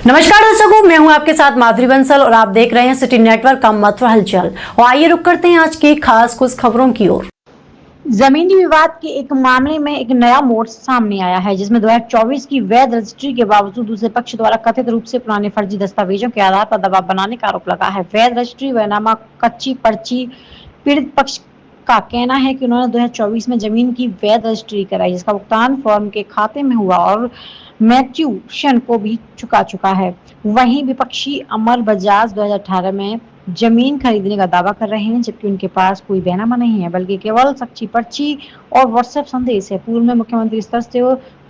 नमस्कार दर्शकों, मैं हूं आपके साथ माधुरी बंसल और आप देख रहे हैं सिटी नेटवर्क का मथुरा हलचल। और आइए रुक करते हैं आज की खास कुछ खबरों की ओर। जमीनी विवाद के एक मामले में एक नया मोड़ सामने आया है, जिसमें 2024 की वैध रजिस्ट्री के बावजूद दूसरे पक्ष द्वारा कथित रूप से पुराने फर्जी दस्तावेजों के आधार पर दबाव बनाने का आरोप लगा है। वैध रजिस्ट्री बैनामा कच्ची पर्ची पीड़ित पक्ष का कहना है कि उन्होंने 2024 में जमीन की वैध रजिस्ट्री कराई, जिसका भुगतान फर्म के खाते में हुआ और मैच्यूशन को भी चुका है। वहीं विपक्षी अमर बजाज 2018 में जमीन खरीदने का दावा कर रहे हैं, जबकि उनके पास कोई बैनामा नहीं है, बल्कि केवल सच्ची पर्ची और व्हाट्सएप संदेश है। पूर्व में मुख्यमंत्री स्तर से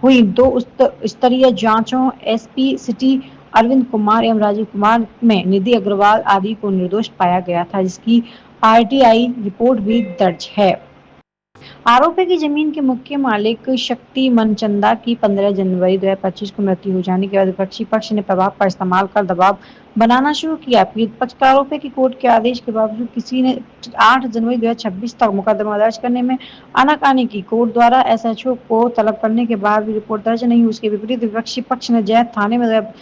हुई 2 स्तरीय जांचों एसपी सिटी अरविंद कुमार एवं राजीव कुमार में निधि अग्रवाल आदि को निर्दोष पाया गया था, जिसकी आरटीआई रिपोर्ट भी दर्ज है। आरोप है कि जमीन के मुख्य मालिक शक्ति मनचंदा की 15 जनवरी 2025 को मृत्यु हो जाने के बाद विपक्षी पक्ष ने प्रभाव का इस्तेमाल कर दबाव बनाना शुरू किया। पीड़ित पक्ष का आरोप है कि कोर्ट के आदेश के बावजूद किसी ने 8 जनवरी 2026 तक मुकदमा दर्ज करने में आनाकानी की। कोर्ट द्वारा एसएचओ को तलब करने के बाद भी रिपोर्ट दर्ज नहीं हुई। उसके विपरीत विपक्षी पक्ष ने जैत थाने में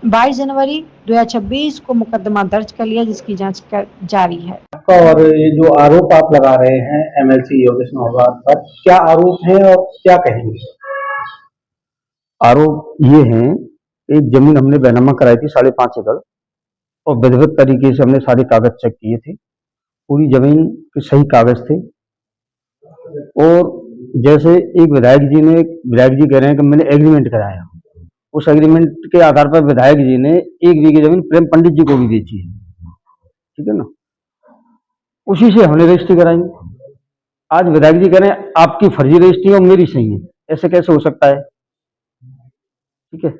22 जनवरी 2026 को मुकदमा दर्ज कर लिया, जिसकी जांच जारी है। और ये जो आरोप आप लगा रहे हैं एमएलसी योगेश नौवार पर, क्या आरोप है और क्या कहेंगे? आरोप ये हैं, एक जमीन हमने बैनामा कराई थी 5.5 एकड़ और विधिवत तरीके से हमने सारे कागज चेक किए थे। पूरी जमीन के सही कागज थे और जैसे एक विधायक जी कह रहे हैं कि मैंने एग्रीमेंट कराया, उस एग्रीमेंट के आधार पर विधायक जी ने 1 बीघे जमीन प्रेम पंडित जी को भी बेची है, ठीक है ना। उसी से हमने रजिस्ट्री कराई। आज विधायक जी कह रहे हैं आपकी फर्जी रजिस्ट्री और मेरी सही है, ऐसे कैसे हो सकता है, ठीक है।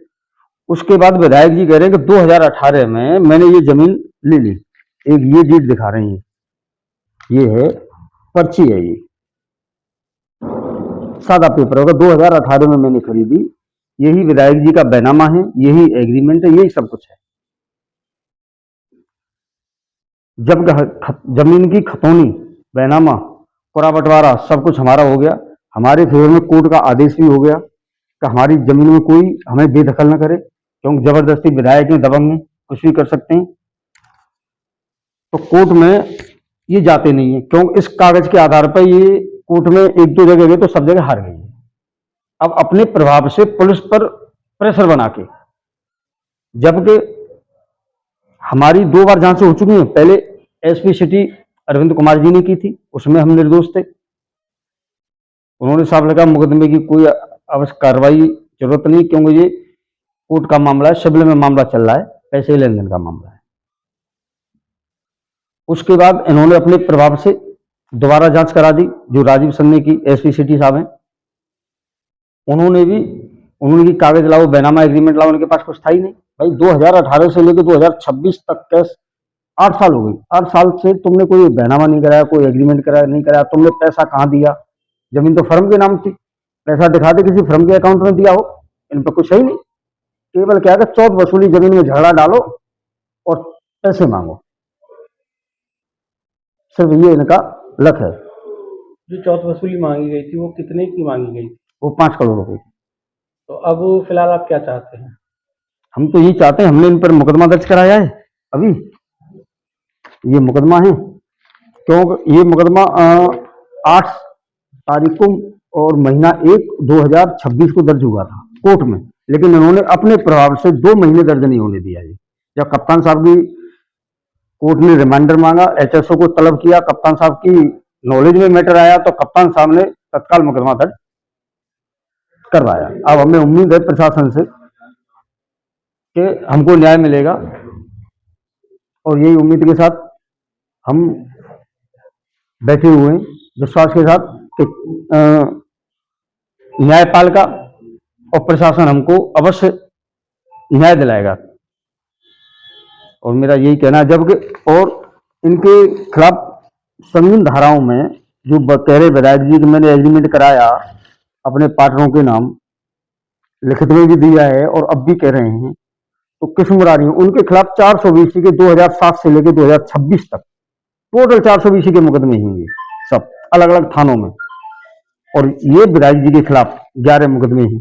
उसके बाद विधायक जी कह रहे हैं कि 2018 में मैंने ये जमीन ले ली। एक ये डीड दिखा रहे हैं, ये है पर्ची है, ये सादा पेपर होगा, 2018 में मैंने खरीदी। यही विधायक जी का बैनामा है, यही एग्रीमेंट है, यही सब कुछ है। जब जमीन की खतौनी, बैनामा, कोरा बंटवारा सब कुछ हमारा हो गया, हमारे फेवर में कोर्ट का आदेश भी हो गया कि हमारी जमीन में कोई हमें बेदखल न करे, क्योंकि जबरदस्ती विधायक हैं, दबंग हैं, कुछ भी कर सकते हैं। तो कोर्ट में ये जाते नहीं है, क्योंकि इस कागज के आधार पर ये कोर्ट में 1-2 जगह गए तो सब जगह हार गई है। अब अपने प्रभाव से पुलिस पर प्रेशर बना के, जबकि हमारी 2 बार जांच हो चुकी है। पहले एसपी सिटी अरविंद कुमार जी ने की थी, उसमें हम निर्दोष थे। उन्होंने साफ लगा मुकदमे की कोई आवश्यक कार्रवाई जरूरत नहीं, क्योंकि ये कोर्ट का मामला है, सिविल में मामला चल रहा है, पैसे लेन देन का मामला है। उसके बाद इन्होंने अपने प्रभाव से दोबारा जांच करा दी, जो राजीव सन्नी की एसपी सिटी साहब हैं। उन्होंने भी कागज लाओ, बैनामा एग्रीमेंट लाओ, उनके पास कुछ था ही नहीं। भाई 2018 से लेकर 2026 तक कैसे 8 साल हो गई, 8 साल से तुमने कोई बैनामा नहीं कराया, कोई एग्रीमेंट कराया नहीं कराया, तुमने पैसा कहाँ दिया? जमीन तो फर्म के नाम थी, पैसा दिखा दे किसी फर्म के अकाउंट में दिया हो। इन पर कुछ है ही नहीं, केवल क्या है, चौथ वसूली, जमीन में झगड़ा डालो और पैसे मांगो, सिर्फ ये इनका लक है। जो चौथ वसूली मांगी गई थी वो कितने की मांगी गई थी? वो 5 करोड़ रुपए। तो अब फिलहाल आप क्या चाहते हैं? हम तो यही चाहते हैं, हमने इन पर मुकदमा दर्ज कराया है, अभी ये मुकदमा है, क्योंकि ये मुकदमा 8 तारीख को और महीना 1 2026 को दर्ज हुआ था कोर्ट में, लेकिन इन्होंने अपने प्रभाव से 2 महीने दर्ज नहीं होने दिया है। जब कप्तान साहब की कोर्ट ने रिमाइंडर मांगा, एचएसओ को तलब किया, कप्तान साहब की नॉलेज में मैटर आया तो कप्तान साहब ने तत्काल मुकदमा दर्ज करवाया। अब हमें उम्मीद है प्रशासन से कि हमको न्याय मिलेगा, और यही उम्मीद के साथ हम बैठे हुए हैं, विश्वास के साथ कि न्यायपालिका और प्रशासन हमको अवश्य न्याय दिलाएगा। और मेरा यही कहना है, जबकि और इनके खिलाफ संगीन धाराओं में जो कह रहे विधायक जी कि मैंने एग्रीमेंट कराया अपने पार्टनरों के नाम, लिखित में भी दिया है और अब भी कह रहे हैं, तो किस्म रही है उनके खिलाफ 420 के 2007 से लेकर 2026 तक टोटल 420 के मुकदमे हैं, ये सब अलग अलग थानों में, और ये विधायक जी के खिलाफ 11 मुकदमे हैं।